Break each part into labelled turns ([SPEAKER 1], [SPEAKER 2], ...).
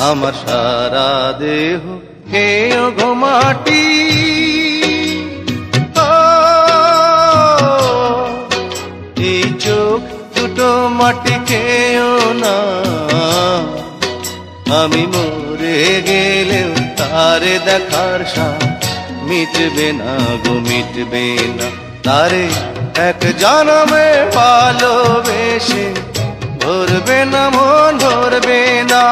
[SPEAKER 1] আমার সারা দেহ খেয়ে গো মাটি। এই চোখ দুটো মাটি খেয়েও না, আমি মরে গেলেও তারে দেখার সাথ মিটবে না গো, মিটবে না। তারে এক জনমে ভালোবেসে ভরবে না মন, ভরবে না।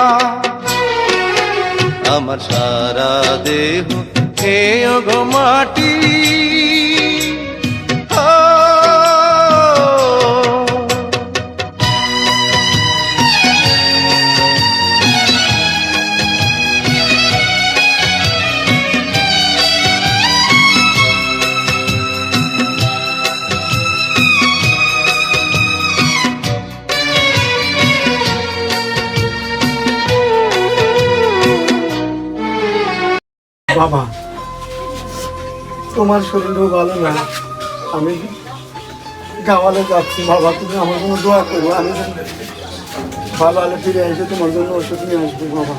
[SPEAKER 1] আমার সারা দেহ খেয়ে গো মাটি।
[SPEAKER 2] বাবা, তোমার শরীরও ভালো না, আমি গাওয়ালে যাচ্ছি বাবা, তুমি আমার জন্য দোয়া করো, আমি ভালো হলে ফিরে এসে তোমার জন্য ওষুধ নিয়ে আসবো বাবা।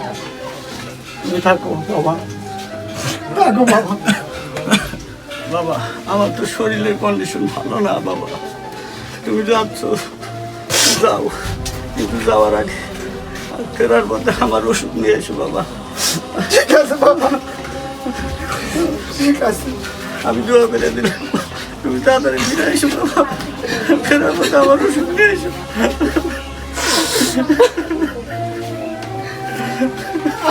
[SPEAKER 2] তুমি থাকো বাবা, থাকো বাবা। বাবা, আমার তো শরীরের কন্ডিশন ভালো না বাবা, তুমি যাচ্ছ যাও, কিন্তু যাওয়ার আগে ফেরার পথে আমার ওষুধ নিয়ে এসো বাবা। ঠিক আছে বাবা, ঠিক আছে, আমি দোয়া করে দিলাম, তুমি তাড়াতাড়ি ফিরে এসো বাবা, ফেরার পথে আমার ওষুধ নিয়ে এসো।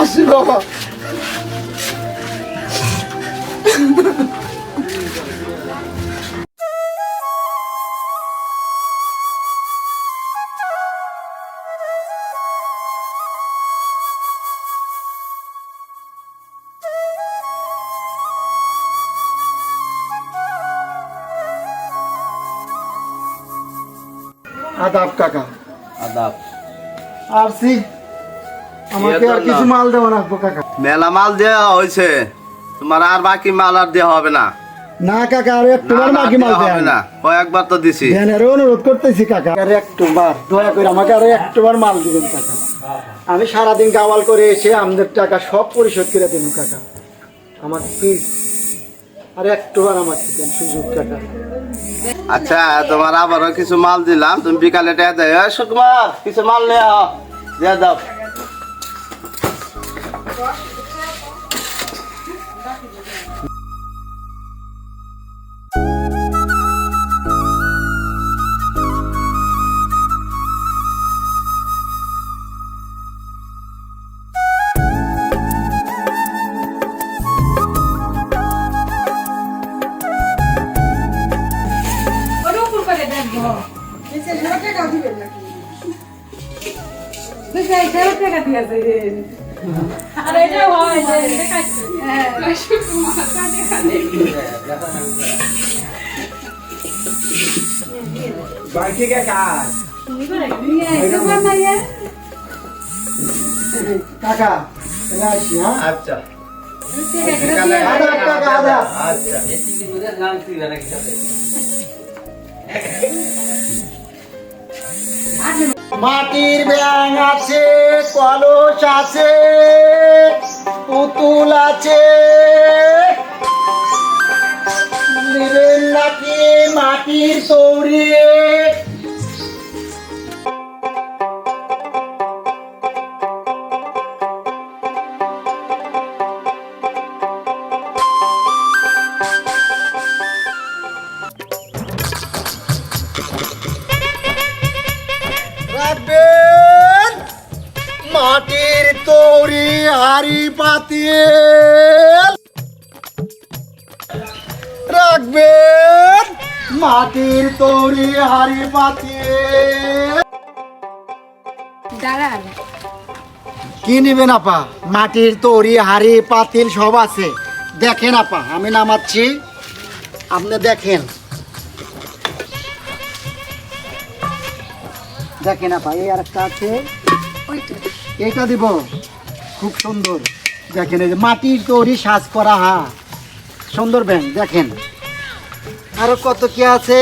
[SPEAKER 2] আসি বাবা। আদাব কাকা।
[SPEAKER 1] আদাব।
[SPEAKER 2] আরছি, আমাকে আর কিছু মাল দেওয়া রাখবো কাকা।
[SPEAKER 1] মেলা মাল দেওয়া হয়েছে, তোমার আর বাকি মাল আর দেওয়া হবে না।
[SPEAKER 2] না কাকা, আর একটু বাকি মাল
[SPEAKER 1] হবে না, কয়েকবার তো দিছি।
[SPEAKER 2] অনুরোধ করতেছি কাকা, আর একটু বার দয়া করে আমাকে আরো একটু বার মাল দিবেন কাকা। আমি সারাদিন গাওয়াল করে এসে আমাদের টাকা সব পরিশোধ করে দেবো কাকা, আমার প্লিজ আর একটু বার আমার দিবেন সুযোগ কাকা।
[SPEAKER 1] আচ্ছা, তোমার আবারও কিছু মাল দিলাম, তুমি বিকালে দেয় সুকুমার কিছু মাল নিয়ে দাও।
[SPEAKER 2] কাকা আসি, হ্যাঁ?
[SPEAKER 1] আচ্ছা
[SPEAKER 2] মাটির ব্যাং আছে, কলস আছে, পুতুল আছে, নেবেন নাকি মাটির তৈরি? রাখবেন মাটির তৈরি হাড়ি পাতিল, রাখবেন মাটির তৈরি হাড়ি পাতিল।
[SPEAKER 3] দাঁড়ান,
[SPEAKER 2] কি নিবেন আপা? মাটির তৈরি হাড়ি পাতিল সব আছে, দেখেন আপা, আমি নামাচ্ছি, আপনি দেখেন, দেখেন আপা, এই আর একটা আছে, এইটা দিব, খুব সুন্দর, দেখেন এই যে মাটির তৈরি সাজ করা, হ্যাঁ সুন্দর ব্যাংক, দেখেন আরো কত কি আছে।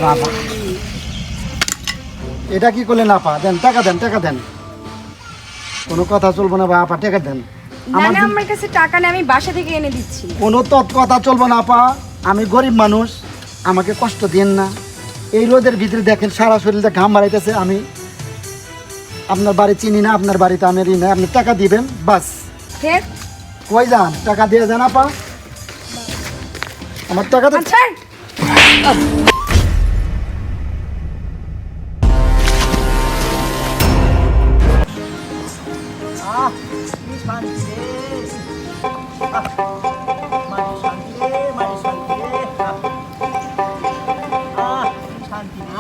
[SPEAKER 2] বাবা, এটা কি করলেন আপা? দেন টাকা, দেন টাকা দেন, কোনো কথা চলবো না ভাই, আপা টাকা দেন।
[SPEAKER 3] না না আমার কাছে টাকা নেই, আমি বাসা থেকে এনে দিচ্ছি।
[SPEAKER 2] কোনো কথা চলবো না আপা, আমি গরিব মানুষ, আমাকে কষ্ট দিন না। এই রোদের ভিতরে দেখেন সারা শরীরে ঘাম বাড়াইতেছে, আমি আপনার বাড়ি চিনি না, আপনার বাড়িতে আমি ঋণ নাই, আপনি টাকা দিবেন বাস।
[SPEAKER 3] ফের
[SPEAKER 2] কই যান, টাকা দিয়ে যান আপা, আমার টাকা তো
[SPEAKER 3] আচ্ছা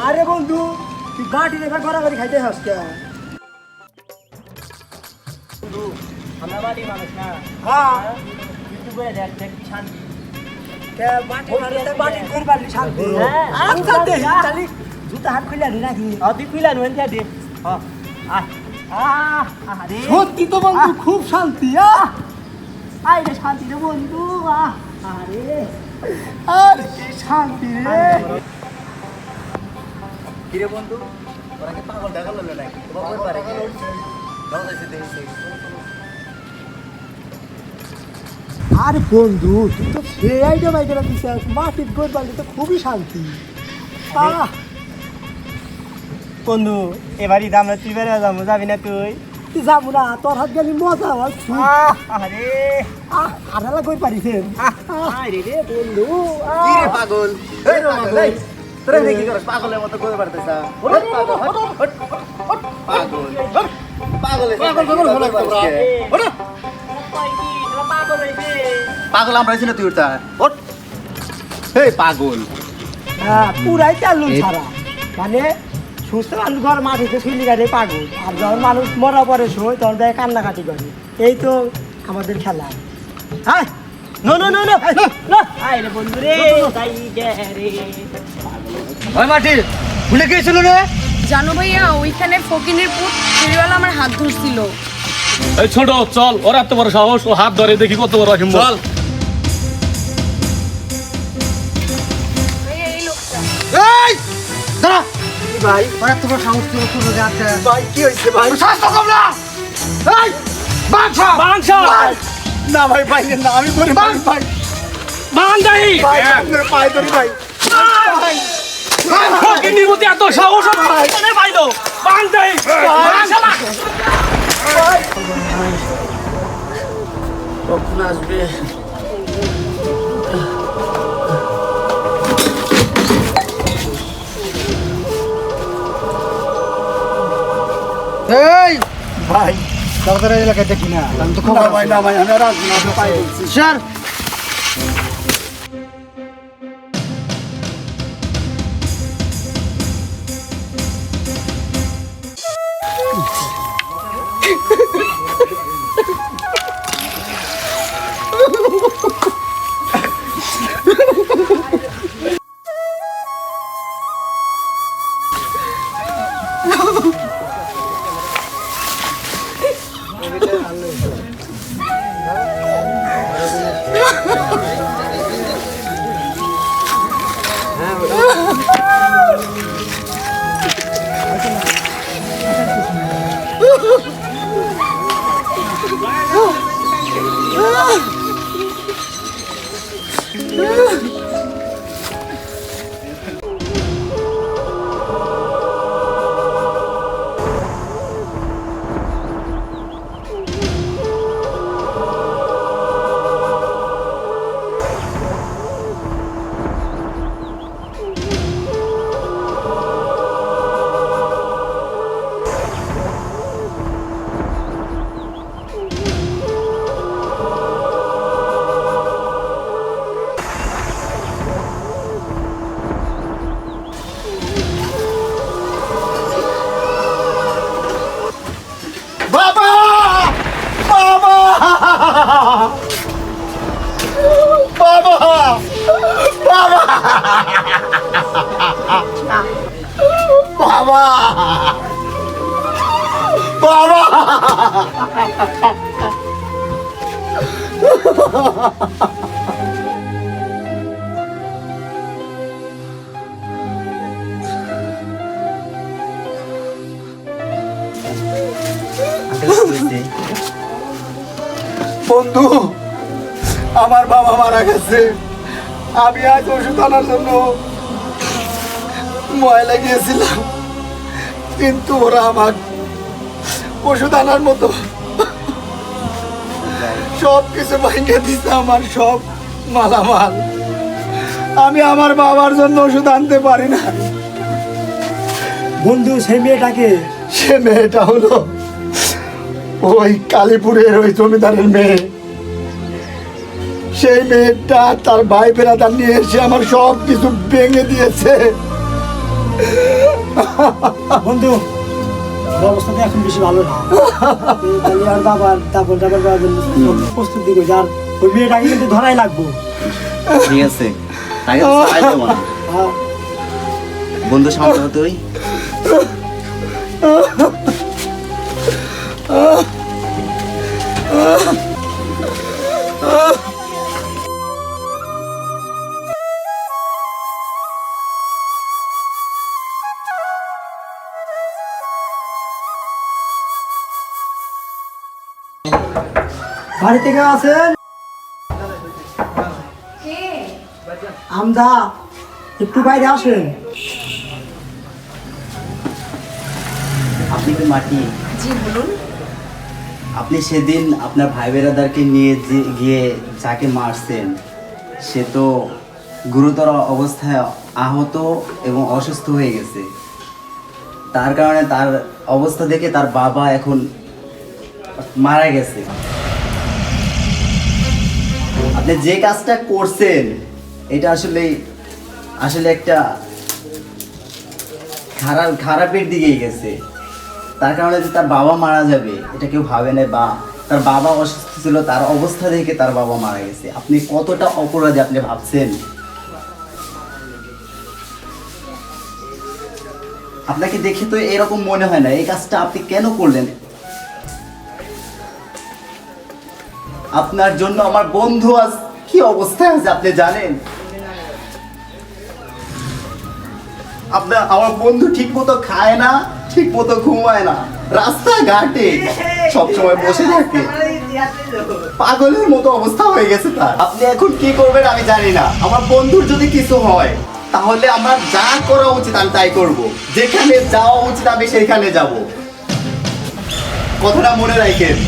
[SPEAKER 2] আরে বন্ধু তুই গাড়ি রেখা ঘোরাঘুরি খাইতে হাস কে?
[SPEAKER 4] আমরা বাড়ি মানুষ না,
[SPEAKER 2] হ্যাঁ
[SPEAKER 4] ইউটিউবে দেখ দেখ শান্তি।
[SPEAKER 2] জুতা হাত খুলে আনি নাকি?
[SPEAKER 4] তুই খুইলা নুন দে। আরে
[SPEAKER 2] সত্যি তো বন্ধু খুব শান্তি।
[SPEAKER 4] আই রে শান্তি রে বন্ধু। আরে
[SPEAKER 2] আর কি শান্তি রে।
[SPEAKER 4] কিরে বন্ধু, ওরা কি পাগল দেখা গেল নাকি? বকর পারে কি? দাও যাইতে দেখছি।
[SPEAKER 2] আরে বন্ধু তুই তো সেই আইডিয়া বাইকেরা দিছিস, মাটির গোল বালি তো খুবই শান্তি।
[SPEAKER 4] বন্ধু এবারই দাম তুই বেড়ে যাবো, যাবি না তুই?
[SPEAKER 2] তুই যাবো না, তোর হাত গেলি মজা হয়।
[SPEAKER 4] আরে
[SPEAKER 2] আড়ালা কই পারিছেন?
[SPEAKER 4] আরে রে বন্ধু,
[SPEAKER 1] কি রে পাগল? এই পাগল, এই। তোরা দেখি করস পাগলের মতো করে পারতেছ। পাগল পাগল পাগল আমরা আছি না, তুই উঠতা ওঠ। এই পাগল
[SPEAKER 4] পুরাই চালু ছাড়া, মানে সুস্থ মানুষ ঘর মাটিতে শুইলি গাড়ি পাগল, আর যখন মানুষ মরা পরে শোয় তখন দেয় কান্নাকাটি করে। এই তো আমাদের খেলা। হ্যাঁ no no no no no আইরে বন্ধু রে, তাই গে রে ওই মাটি ভুলে গিয়েছিল রে।
[SPEAKER 3] জানো ভাইয়া ওইখানে ফকিনের পুত ফেরিওয়ালা আমার হাত ধরছিল।
[SPEAKER 5] এই ছোট চল, ওর এত বড় সাহস, ও হাত ধরে দেখি কত বড় হিম্মত। চল
[SPEAKER 3] ভাইয়া এই লোকটা
[SPEAKER 2] এই দাঁড়া ভাই, ওরা তোমার সাহস তো শুরু যাচ্ছে ভাই। কি হইছে ভাই? শাস্ত কম না। এই বাঞ্ছা
[SPEAKER 5] বাংশা
[SPEAKER 2] না ভাই, পাইলেন না, আমি করি ভাই। ভাই
[SPEAKER 5] বাংদাই
[SPEAKER 2] ভাই আপনার পায়ে ধরি ভাই।
[SPEAKER 5] ফকিনির মধ্যে এত সাহস ভাই ভাইলো বাংদাই বাংশালা।
[SPEAKER 1] কখন আসবে?
[SPEAKER 2] এই ভাই দাদার এলাকায় দেখি না, আমি তো খবর ভাই না ভাই, আমি আর আসবো না, আপনার পায়ে ধরছি স্যার। বাবা বাবা বন্ধু, আমার বাবা মারা গেছে। আমি আজ ওষুধ আনার জন্য ময়লা গিয়েছিলাম, কিন্তু ওরা আমার ওষুধ আনার মতো সব কিছু ভাঙিয়ে দিচ্ছে, আমার সব মালামাল। আমি আমার বাবার জন্য ওষুধ আনতে পারি না।
[SPEAKER 4] বন্ধু সেই মেয়েটাকে
[SPEAKER 2] সে মেয়েটা হলো ওই কালীপুরের ওই জমিদারের মেয়ে। সেই মেয়েটা তার ভাই বেড়াদার নিয়ে এসে আমার সব কিছু ভেঙে দিয়েছে।
[SPEAKER 4] বন্ধু অবস্থা তো এখন বেশি ভালো না। তাহলে আর বাবার তারপর করার জন্য প্রস্তুতি করছে। আর ওই মেয়েটাকে কিন্তু ধরাই লাগবো।
[SPEAKER 6] ঠিক আছে, তাকে তো ছাড়াই দেবো না।
[SPEAKER 4] হ্যাঁ।
[SPEAKER 6] বন্ধু শান্ত হ তুই।
[SPEAKER 4] বাড়ি থেকে আছেন আমদা, একটু বাইরে আসেন।
[SPEAKER 6] আপনি কি মাটি?
[SPEAKER 3] জি বলুন।
[SPEAKER 6] আপনি সেদিন আপনার ভাই বেরাদারকে নিয়ে গিয়ে যাকে মারছেন, সে তো গুরুতর অবস্থায় আহত এবং অসুস্থ হয়ে গেছে। তার কারণে তার অবস্থা দেখে তার বাবা এখন মারা গেছে। আপনি যে কাজটা করছেন এটা আসলে একটা খারাপের দিকেই গেছে। তার কারণে যে তার বাবা মারা যাবে এটা কেউ ভাবে না, বা তার বাবা অসুস্থ ছিল, তার অবস্থা দেখে তার বাবা মারা গেছে। আপনি কতটা অপরাধী আপনি ভাবছেন? আপনাকে দেখে তো এরকম মনে হয় না। এই কাজটা আপনি কেন করলেন? আপনার জন্য আমার বন্ধু আজ কি অবস্থায় আছে আপনি জানেন? আমার বন্ধু ঠিক মতো খায় না, ঠিক মতো ঘুমায় না, রাস্তাঘাটে সবসময় বসে থাকে, পাগলের মতো অবস্থা হয়ে গেছে তার। আপনি এখন কি করবেন আমি জানি না। আমার বন্ধুর যদি কিছু হয় তাহলে আমার যা করা উচিত আমি তাই করব। যেখানে যাওয়া উচিত আমি সেইখানে যাব। কথাটা মনে রাখেন।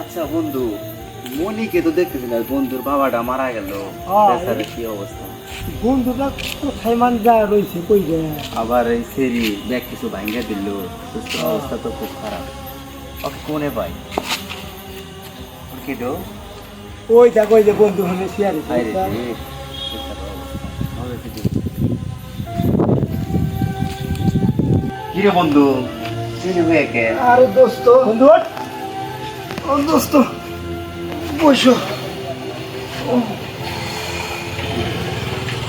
[SPEAKER 6] আচ্ছা বন্ধু, মনিকে তো দেখতেছি না, বন্ধুর বাবাটা মারা গেল, বেচারার কি অবস্থা।
[SPEAKER 4] বন্ধুটা কোথায় মান যা রয়েছে কই যায়।
[SPEAKER 6] আবার এই সেরি ব্যাগ কিছু ভাঙ্গা দিল, অবস্থা তো খুব খারাপ। ওকে কোনে পাই? কি দো
[SPEAKER 4] ওই দেখো ওই যে বন্ধু হলে শেয়ার
[SPEAKER 6] আরে রে, বেচারার অবস্থা। হবে কি দিয়ে? কি রে বন্ধু, চিনি হয়ে কে?
[SPEAKER 2] আরে দোস্ত,
[SPEAKER 4] বন্ধু
[SPEAKER 2] ও দোস্ত বসো।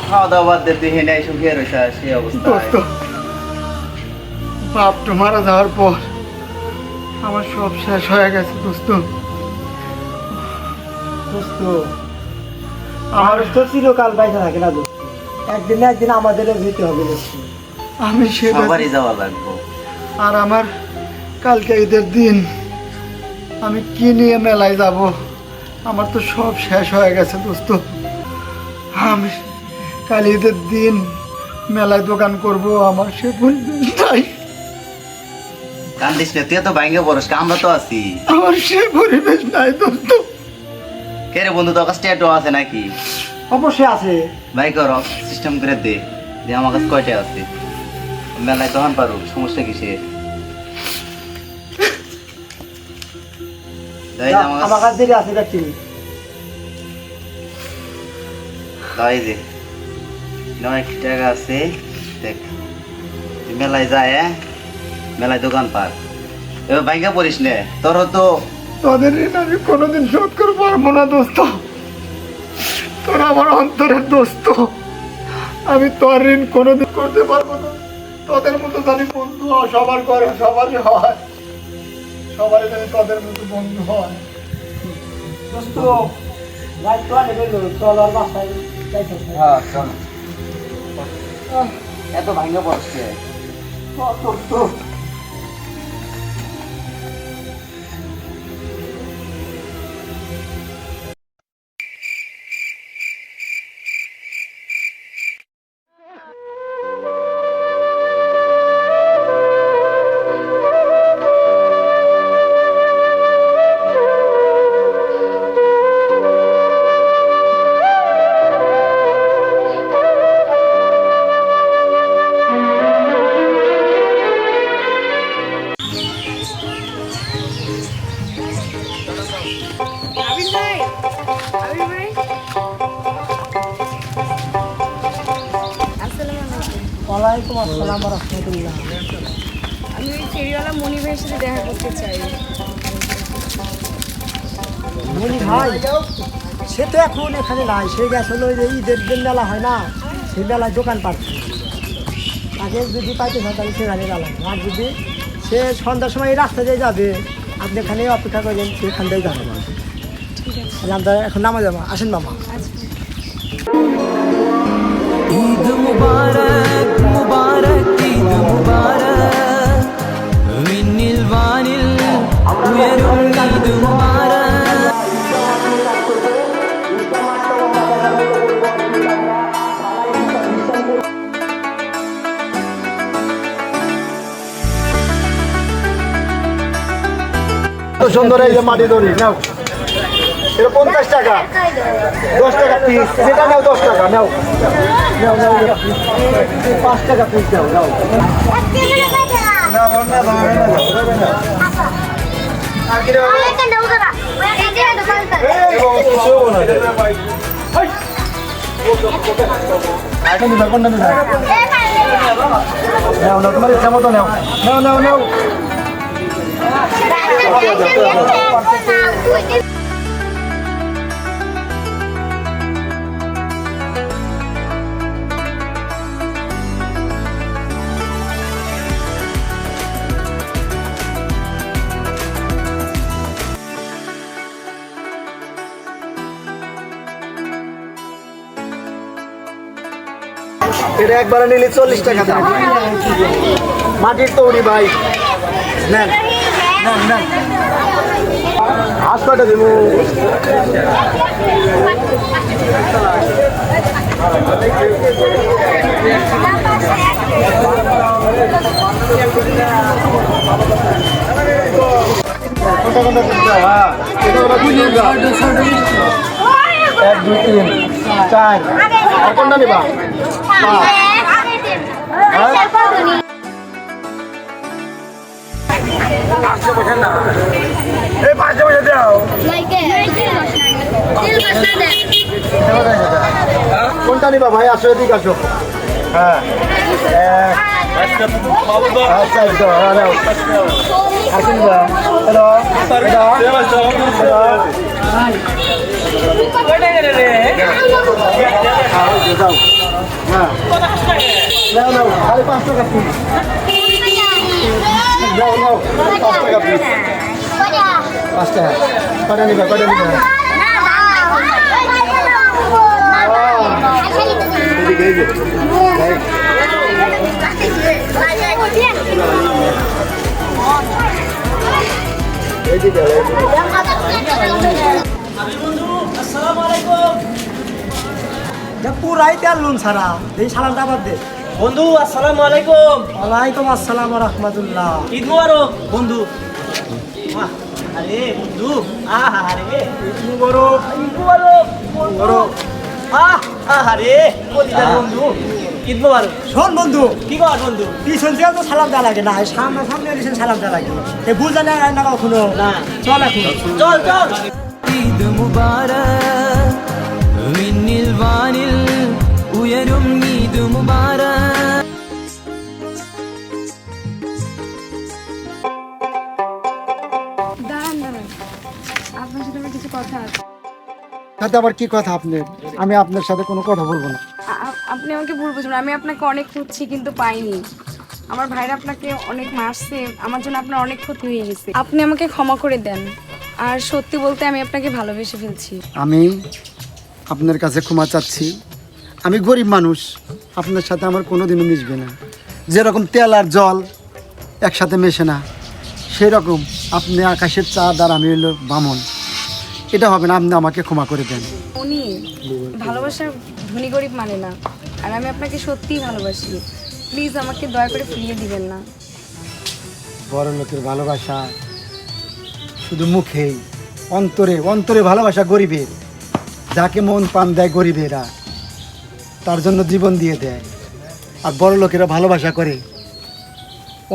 [SPEAKER 6] খাওয়া দাওয়া বাদ দিয়ে তুই হেনে এসে শুয়ে রয়েছে সেই অবস্থা।
[SPEAKER 2] দোস্ত, বাপটা মারা যাওয়ার পর আমার সব শেষ হয়ে গেছে দোস্ত।
[SPEAKER 4] দোস্ত আমার তো চিরকাল বাইসা থাকে না দোস্ত, একদিন না একদিন আমাদেরও যেতে হবে দোস্ত।
[SPEAKER 2] আমি সেটা,
[SPEAKER 6] সবারই যাওয়া লাগবো।
[SPEAKER 2] আর আমার কালকে ঈদের দিন আমি কি নিয়ে মেলায় যাব? আমার তো সব শেষ হয়ে গেছে দোস্ত। আমি কাল ঈদের দিন মেলায় দোকান করব, আমার সে পরিবেশ নাই।
[SPEAKER 6] কান্দিস না, তুই তো ভাঙ্গে পড়স, আমরা তো আছি।
[SPEAKER 2] আমার সে পরিবেশ নাই দোস্ত।
[SPEAKER 6] কে রে বন্ধু, তোর কাছে ট্যাটু আছে নাকি?
[SPEAKER 4] অবশ্যই আছে।
[SPEAKER 6] ভাই কর সিস্টেম করে দে, যে আমার কাছে কয়টা আছে, মেলায় দোকান পারো, সমস্যা কিসের?
[SPEAKER 4] আমার কাছে দেরি আছে ব্যক্তি।
[SPEAKER 6] দাই দে, অনেক টাকা আছে, দেখ তুই মেলায় যায়, মেলায় দোকান পার, এবার ভাইঙ্গা পড়িস নে, তোরও তো
[SPEAKER 2] তোদের ঋণ আমি কোনোদিন শোধ করতে পারবো না দোস্ত। তোরা আমার অন্তরের দোস্ত, আমি তোর ঋণ কোনোদিন করতে পারবো না। তোদের মতো জানি বন্ধু সবার করে, সবারই হয়, সবারই জানি তোদের মতো বন্ধু হয়।
[SPEAKER 4] দোস্ত রাত তো আনে গেল, চল আর বাসায় যাইতে হবে।
[SPEAKER 6] হ্যাঁ চল। এত ভাঙ্গা পড়ছে
[SPEAKER 2] দোস্ত
[SPEAKER 3] আবির ভাই, আবির ভাই, আসসালামু আলাইকুম।
[SPEAKER 4] ওয়ালাইকুম আসসালাম ওয়া রাহমাতুল্লাহ।
[SPEAKER 3] আমি ওই ফেরিওয়ালা মনি ভাইয়ের সাথে দেখা করতে চাই।
[SPEAKER 4] মনি ভাই, সে তো এখন এখানে নাই, সে গেছে হলো ওই যে ঈদের দিন মেলা হয় না, সেই মেলায় দোকান পাচ্ছে। তাকে যদি পাইতে চান তাহলে সেখানে গেলাম, আর যদি সে সন্ধ্যার সময় এই রাস্তা দিয়ে যাবে, আপনি এখানে অপেক্ষা করবেন, সেখান দিয়ে যাবেন।
[SPEAKER 3] ঠিক আছে।
[SPEAKER 4] তাহলে আমরা এখন নামা যাবো, আসেন মামা।
[SPEAKER 7] ঈদ মুবারক মুবারক ঈদ মুবারক মিনিল വാനിൽ ഉയരും ঈদ মুবারক
[SPEAKER 2] সুন্দর এই যে মাটি দড়ি নাও, এটা 50 টাকা, 10 টাকা পিস, সেটা নাও 10 টাকা নাও, নাও নাও 5 টাকা পিস দাও, নাও নাও নাও, তোমার ইচ্ছা মতো নাও, নাও নাও নাও। এটা একবারে নিলে 40 টাকা দাম, মাটির তৈরি ভাই, নেন নেন নেন। হাঁস কয়টা দেবো? কোনটা কোনটা দিতে হবে? হ্যাঁ, এটা ওরা বুঝিয়ে দাও। 1 2 3 4, আর কোনটা নিবা? এই 5 টাকা দাও। কোনটা নিবা ভাই? আসো এদিকে আসো। হ্যাঁ আচ্ছা আচ্ছা, নাও। আর কি নিবা? হ্যালো যাও। হ্যাঁ নাও নাও, খালি 5 টাকা পিস, নাও নাও 5 টাকা পিস, 5 টাকা। কটা নিবা? কটা নিবা? এদিকে এই যে ভাই, এদিকে
[SPEAKER 4] পুরাই তেল নুন ছাড়া, এই সালামটা আবার দে।
[SPEAKER 8] বন্ধু আসসালামু আলাইকুম।
[SPEAKER 4] ওয়ালাইকুম আসসালাম ওয়া রাহমাতুল্লাহ।
[SPEAKER 8] ঈদ মুবারক বন্ধু। আহ, আরে বন্ধু, আহ আরে
[SPEAKER 4] ঈদ মুবারক।
[SPEAKER 8] ঈদ মুবারক
[SPEAKER 4] বড়
[SPEAKER 8] আরে কলিজার বন্ধু, ঈদ মুবারক।
[SPEAKER 4] শোন বন্ধু,
[SPEAKER 8] কি কর বন্ধু?
[SPEAKER 4] পিছন থেকে তো সালাম দেওয়া লাগে না, সামনে সামনে এসে সালাম দেওয়া লাগে। এ বুঝা না না কখনো
[SPEAKER 8] না।
[SPEAKER 4] চল এখন
[SPEAKER 8] চল চল।
[SPEAKER 7] ঈদ মুবারক মিনিল വാനിൽ ഉയരും ঈদ মুবারক
[SPEAKER 3] আপনার সাথে আমার কিছু কথা আছে।
[SPEAKER 2] তাতে আবার কি কথা আপনার? আমি আপনার সাথে কোনো কথা বলবো না।
[SPEAKER 3] আপনি আমাকে ভুল বুঝবেন, আমি আপনাকে অনেক খুঁজছি কিন্তু পাইনি। আমার ভাইরা আপনাকে অনেক মারছে, আমার জন্য আপনার অনেক ক্ষতি হয়ে গেছে। আপনি আমাকে ক্ষমা করে দেন। আর সত্যি বলতে আমি আপনাকে ভালোবেসে ফেলছি।
[SPEAKER 2] আমি আপনার কাছে ক্ষমা চাচ্ছি। আমি গরিব মানুষ, আপনার সাথে আমার কোনো দিনও মিশবে না। যেরকম তেল আর জল একসাথে মেশে না, সেই রকম আপনি আকাশের চাঁদ আর আমি হলো বামন। এটা হবে না, আপনি আমাকে ক্ষমা করে দেন।
[SPEAKER 3] উনি ভালোবাসার ধনী গরিব মানে না, আর আমি আপনাকে সত্যিই ভালোবাসি। প্লিজ আমাকে দয়া করে ফিরিয়ে দিবেন না।
[SPEAKER 2] বড় লোকের ভালোবাসা শুধু মুখেই, অন্তরে অন্তরে ভালোবাসা গরিবের। যাকে মন পান দেয় গরিবেরা, তার জন্য জীবন দিয়ে দেয়। আর বড় লোকেরা ভালোবাসা করে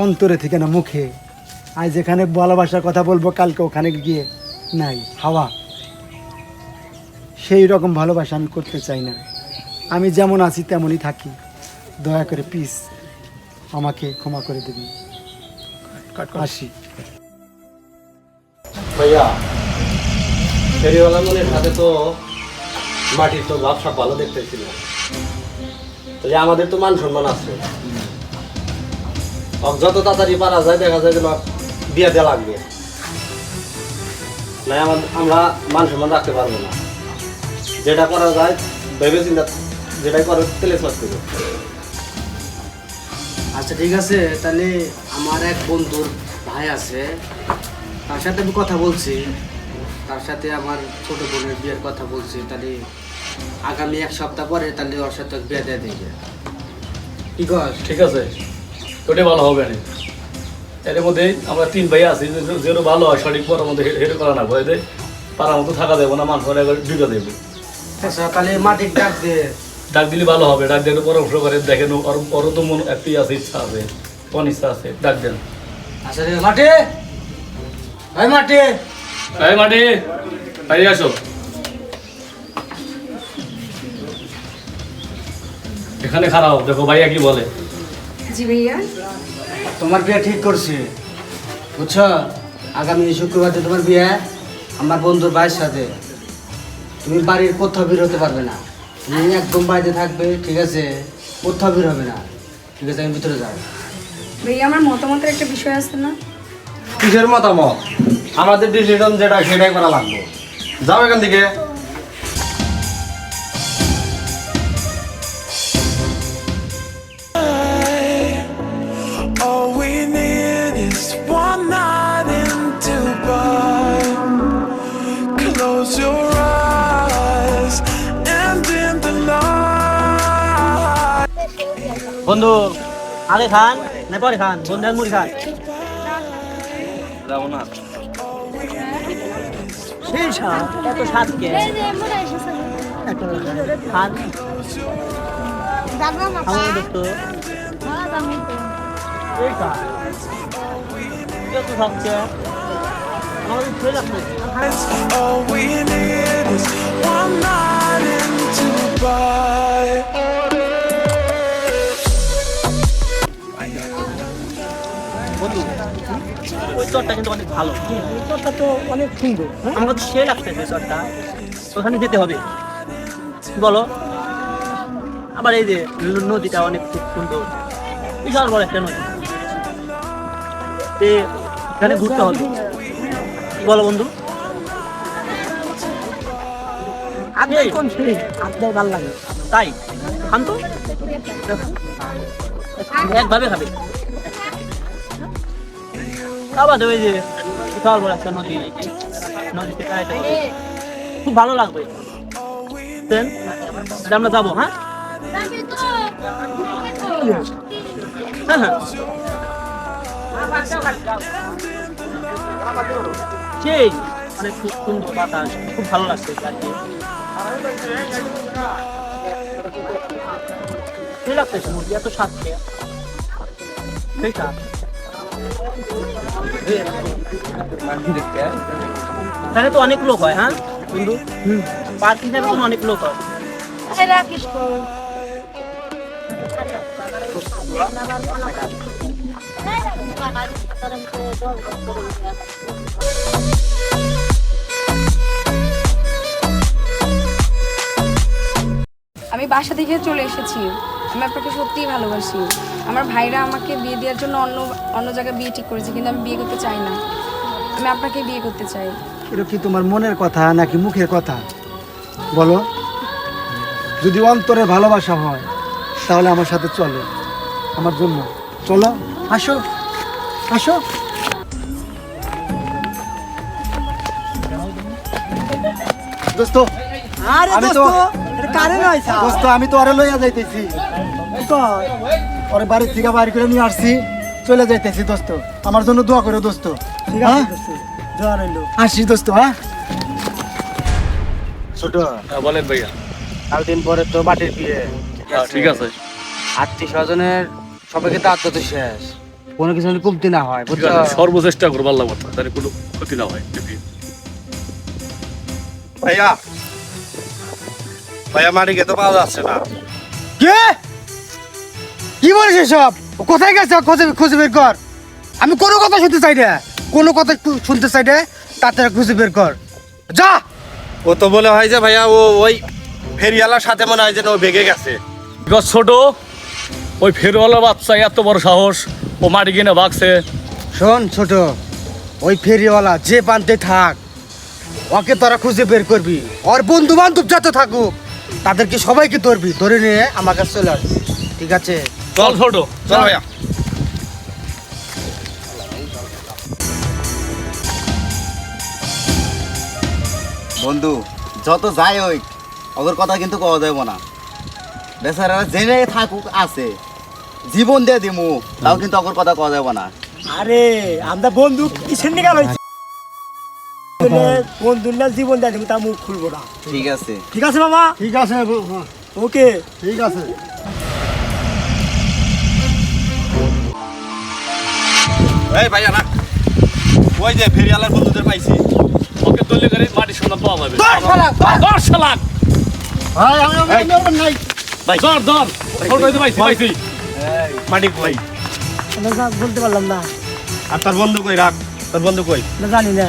[SPEAKER 2] অন্তরে থেকে না, মুখে। আজ যেখানে ভালোবাসার কথা বলবো, কালকে ওখানে গিয়ে নাই হাওয়া। সেই রকম ভালোবাসা আমি করতে চাই না। আমি যেমন আছি তেমনই থাকি। দয়া করে প্লিজ আমাকে ক্ষমা করে দেবেন। আসি।
[SPEAKER 5] ভাইয়া ফেরিওয়ালা মনের হাতে তো মাটির তো ব্যবসা ভালো দেখতেছিল, তাহলে আমাদের তো মান সম্মান আছে। যত তাড়াতাড়ি পারা যায় দেখা যায় যে বিয়ে দেওয়া লাগবে, না আমরা মান সম্মান রাখতে পারবো না। যেটা করা যায় ভেবে চিন্তা, যেটাই করে তেলে সব করবে।
[SPEAKER 8] আচ্ছা ঠিক আছে, তাহলে আমার এক বন্ধুর ভাই আছে, তার সাথে আমি কথা বলছি। তার সাথে আমার ছোট বোনের বিয়ের কথা বলছি। তাহলে আগামী 1 সপ্তাহ পরে তাহলে ওর সাথে বিয়ে দিয়ে দেবে। কি কর?
[SPEAKER 5] ঠিক আছে, ওটাই ভালো হবে না। এর মধ্যে আমরা 3 ভাই আছি, যেটা ভালো হয় সঠিক পরের মধ্যে হেঁটে করা না, ভয় দেয় পাড়ার মতো থাকা দেবো না, মানুষ দুটো দেবো।
[SPEAKER 8] আচ্ছা তাহলে মাটির ডাক দে।
[SPEAKER 5] ডাক দিলে ভালো হবে, ডাক দিয়ে পরামর্শ করে দেখেন। ওরও তো মন একটি আছে, ইচ্ছা আছে, কোন ইচ্ছা আছে, ডাক দেন।
[SPEAKER 8] আচ্ছা রে মাটি, ভাই মাটি,
[SPEAKER 5] এই মাটি ভাই আসো এখানে, খারাপ দেখো ভাইয়া কি বলে।
[SPEAKER 3] জি ভাইয়া।
[SPEAKER 8] তোমার বিয়ে ঠিক করছি, বুঝছো? আগামী শুক্রবার তোমার বিয়ে আমার বন্ধুর ভাইয়ের সাথে। তুমি বাড়ির কোথাও বের হতে পারবে না, তুমি একদম বাড়িতে থাকবে, ঠিক আছে? কোথাও বের হবে না, ঠিক আছে? আমি ভিতরে যাই।
[SPEAKER 3] ভাইয়া আমার মতামতের একটা বিষয় আছে না?
[SPEAKER 5] কিসের মতামত? আমাদের ডিসিশন যেটা সেটাই করা লাগবে। যাও এখান থেকে।
[SPEAKER 7] All we need is one night in Dubai. Close your eyes and in the night.
[SPEAKER 8] বন্ধু আগে খান না পরে খান? বন্ধু আর মুড়ি খান।
[SPEAKER 5] যাবো না।
[SPEAKER 8] সেই স্বাদ, এত স্বাদ কে? খান খাওয়া দেখতো। এই খা, এত খাচ্ছে আমাদের খেয়ে লাগবে।
[SPEAKER 7] All we need is one night in Dubai.
[SPEAKER 8] বন্ধু ওই চরটা কিন্তু অনেক ভালো,
[SPEAKER 4] এই চরটা তো অনেক সুন্দর।
[SPEAKER 8] আমাকে তো সে লাগতেছে চরটা, ওখানে যেতে হবে। কি বলো? আবার এই যে নদীটা অনেক খুব সুন্দর, বিশাল বড় একটা নদী, এখানে ঘুরতে হবে। কি বলো বন্ধু?
[SPEAKER 4] আপনার কোন ফিলিং আপনার ভালো লাগে?
[SPEAKER 8] তাই খান তো, একভাবে খাবে। আবার ওই যে বিশাল বড় একটা নদী, নদীতে বেড়াইতে হবে, খুব ভালো লাগবে। দেন আমরা যাবো। হ্যাঁ হ্যাঁ হ্যাঁ, সেই মানে খুব সুন্দর বাতাস, খুব ভালো লাগছে আর কি। কি লাগতেছে মুরগি এত স্বাদ খেয়ে? সেই স্বাদ। এখানে তো অনেক লোক হয়। হ্যাঁ বন্ধু, পার্ক হিসাবে তো অনেক লোক হয়।
[SPEAKER 9] রাখিস
[SPEAKER 3] বাসা থেকে চলে এসেছি। আমি আপনাকে সত্যিই ভালোবাসি। আমার ভাইরা আমাকে বিয়ে দেওয়ার জন্য অন্য জায়গায় বিয়ে ঠিক করেছে, কিন্তু আমি বিয়ে করতে চাই না। আমি আপনাকে বিয়ে করতে চাই।
[SPEAKER 2] এটা কি তোমার মনের কথা নাকি মুখের কথা বলো? যদি অন্তরের ভালোবাসা হয় তাহলে আমার সাথে চলো, আমার জন্য চলো, আসো আসো। দোস্ত
[SPEAKER 4] আরে
[SPEAKER 2] আমি
[SPEAKER 4] দোস্ত,
[SPEAKER 2] তো-
[SPEAKER 4] এটা কারে নয়ছা?
[SPEAKER 2] দোস্ত আমি তো আরে লইয়া যাইতেছি,
[SPEAKER 4] কই?
[SPEAKER 2] ওরে বাড়ির থেকে বাড়ি করে নিয়ে আসছি, চলে যাইতেছি দোস্ত, আমার জন্য দোয়া করো দোস্ত।
[SPEAKER 4] ঠিক
[SPEAKER 2] হ্যাঁ?
[SPEAKER 4] আছে দোস্ত, দোয়া রইলো।
[SPEAKER 2] আসি দোস্ত। হ্যাঁ ছোট,
[SPEAKER 5] বলেন ভাইয়া।
[SPEAKER 8] কাল দিন পরে তো বাটির বিয়ে,
[SPEAKER 5] ঠিক আছে,
[SPEAKER 8] আত্মীয় স্বজনের সবাইকে দাঁত তো শেষ, কোনো কিছু যদি কমতি না হয়,
[SPEAKER 5] ঠিক
[SPEAKER 8] বুঝছো?
[SPEAKER 5] আছে, সর্বচেষ্টা করবো আল্লাহ করতে, তাহলে কোনো ক্ষতি না হয়।
[SPEAKER 1] ভাইয়া ভাইয়া মাটিকে তো পাওয়া যাচ্ছে না।
[SPEAKER 8] কে কি বলিস সব? কোথায় গেছে? খুঁজে বের কর। আমি কোনো কথা শুনতে চাই না, কোনো কথা শুনতে চাই না, তাড়াতাড়ি খুঁজে বের কর, যা।
[SPEAKER 1] ও তো বলে হয় যে ভাইয়া ও ওই ফেরিওয়ালার সাথে মনে হয় যে ও ভেগে গেছে।
[SPEAKER 5] বিকজ ছোট ওই ফেরওয়ালা বাচ্চা এত বড় সাহস, ও মাটি কিনে ভাগছে।
[SPEAKER 8] শোন ছোট, ওই ফেরিওয়ালা যে বানতে থাক, ওকে তোরা খুঁজে বের করবি। ওর বন্ধু বান্ধব যত থাকুক তাদেরকে সবাইকে ধরবি, ধরে নিয়ে আমার কাছে চলে আসবি, ঠিক আছে?
[SPEAKER 5] চল ছোট,
[SPEAKER 1] চল ভাইয়া।
[SPEAKER 6] বন্ধু যত যাই হোক ওদের কথা কিন্তু কওয়া যাবে না, বেচারা জেনে থাকুক আছে, জীবন দিয়ে দিমু তাও কিন্তু ওদের কথা কওয়া যাবে না।
[SPEAKER 4] আরে আমরা বন্ধু কিসের নিকাল হয়েছে? বন্ধুর না জীবন দেয় তা মুখ খুলবো না।
[SPEAKER 6] ঠিক আছে,
[SPEAKER 4] ঠিক আছে বাবা,
[SPEAKER 2] ঠিক আছে,
[SPEAKER 4] ওকে।
[SPEAKER 2] ঠিক আছে।
[SPEAKER 1] এই ভাইয়া না, ওই যে ফেরিওয়ালার বন্ধুদের পাইছি।
[SPEAKER 5] ওকে দলে করে মাটির সন্ধান পাওয়া যাবে। 10 লাখ
[SPEAKER 2] ভাই আমি নাই।
[SPEAKER 5] ধর ধর, ছোট হইতে পাইছি।
[SPEAKER 1] মাটি কই?
[SPEAKER 4] আমরা বলতে পারলাম না,
[SPEAKER 1] আর তোর বন্ধু কই? রাখ, তোর বন্ধু কই?
[SPEAKER 4] না জানি না,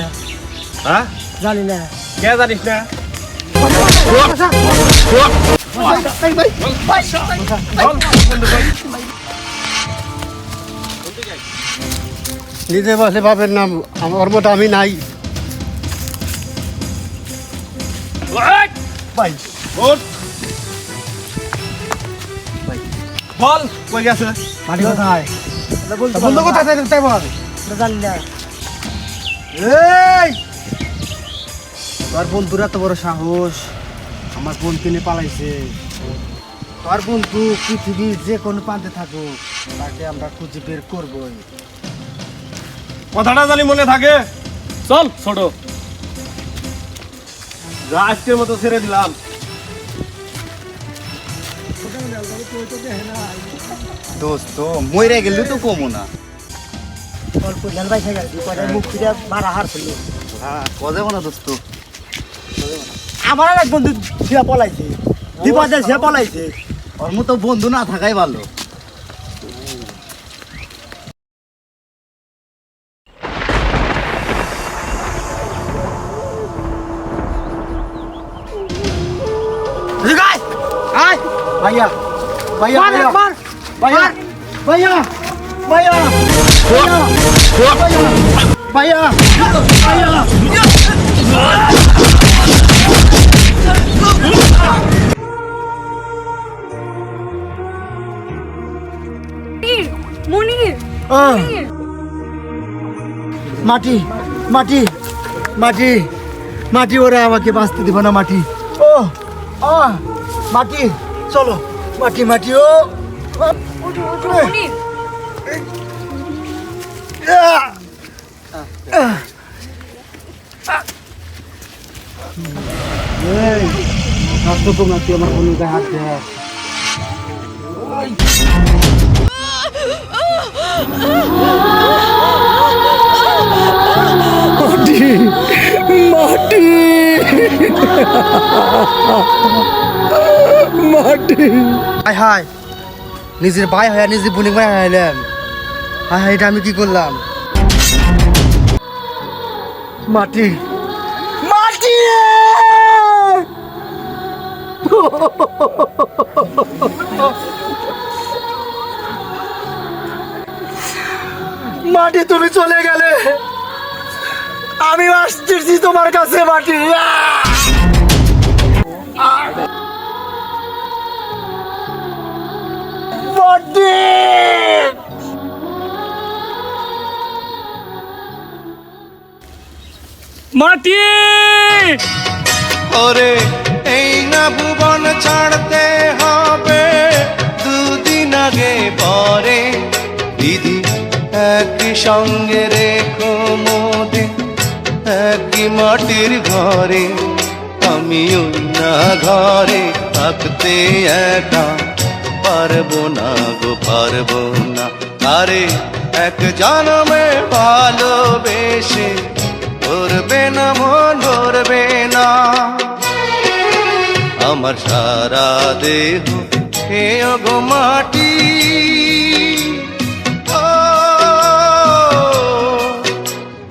[SPEAKER 1] হ্যাঁ
[SPEAKER 4] জানি না।
[SPEAKER 1] কে জানিস না?
[SPEAKER 2] নিজে বসে বাপের নাম, আমার মতো আমি নাই ভাই।
[SPEAKER 1] ওঠ, বল কই গেছে?
[SPEAKER 4] মাটি কোথায়? আমরা বলতে
[SPEAKER 2] বন্ধু
[SPEAKER 4] পারলাম
[SPEAKER 2] কোথায়
[SPEAKER 4] না,
[SPEAKER 2] তাই বল।
[SPEAKER 4] আমরা জানি না।
[SPEAKER 2] এই
[SPEAKER 8] তোর বন্ধুরা তো বড় সাহস, আমার বোন কিনে পালাইছে। তোর বন্ধু পৃথিবীর যে কোনো প্রান্তে থাকুক, তাকে আমরা খুঁজে বের করবোই।
[SPEAKER 1] কথাটা জানি মনে থাকে।
[SPEAKER 5] চল ছোট।
[SPEAKER 1] যা আজকের মতো ছেড়ে দিলাম।
[SPEAKER 6] দোস্ত মইরা গেলে তো কমো না।
[SPEAKER 4] অল্প জ্ঞান পাইছে গেছি, কয়টা মুখ ফিরে মারা হার ফেললো।
[SPEAKER 6] হ্যাঁ কওয়া যাবে না দোস্ত।
[SPEAKER 4] আমার আর এক বন্ধু ছিয়া পলাইছে, বিপদে ছিয়া পলাইছে।
[SPEAKER 6] ওর মতো বন্ধু না থাকাই ভালো।
[SPEAKER 2] ভাইয়া ভাইয়া ভাইয়া ভাইয়া ভাইয়া ভাইয়া ভাইয়া
[SPEAKER 3] মনির,
[SPEAKER 2] আহ,
[SPEAKER 3] মনির।
[SPEAKER 2] মাটি মাটি মাটি মাটি, ওরা আমাকে বাঁচতে দিব না মাটি। ও মাটি, চলো মাটি মাটি। ও
[SPEAKER 3] ওঠো, ওঠো, মনির।
[SPEAKER 8] এই নষ্ট কম না, তুই আমার বোনের গায়ে হাত দে।
[SPEAKER 2] মাটি মাটি।
[SPEAKER 8] হায় হায়, নিজের ভাই হয় নিজের বোনের ভাই হাইলাম। হায় হায়, এটা আমি কি করলাম?
[SPEAKER 2] মাটি মাটি। মাটি তুমি চলে গেলে আমি আসতেছি তোমার কাছে মাটি মাটি
[SPEAKER 5] মাটি
[SPEAKER 7] ওরে এই না ভুবন ছাড়তে হবে দুদিন আগে পরে দিদি একই সঙ্গে রেখো মোদে একই মাটির ঘরে আমি ওই না ঘরে থাকতে একা পারবো না গো পারবো না আরে এক জন্মে ভালোবেসে ধরবে না মন ধরবে না আমার সারা দেহ হে গো মাটি ও,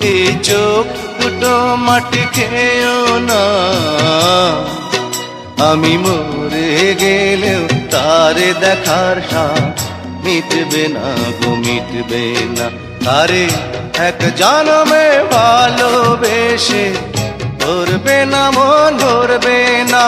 [SPEAKER 7] এই চোখ দুটো মাটি খেয়েও না আমি মরে গেলেও তারে দেখার সাথ মিটবে না গো মিটবে না আরে এক জন্মে ভালোবেসে ধরবে না মন ধরবে না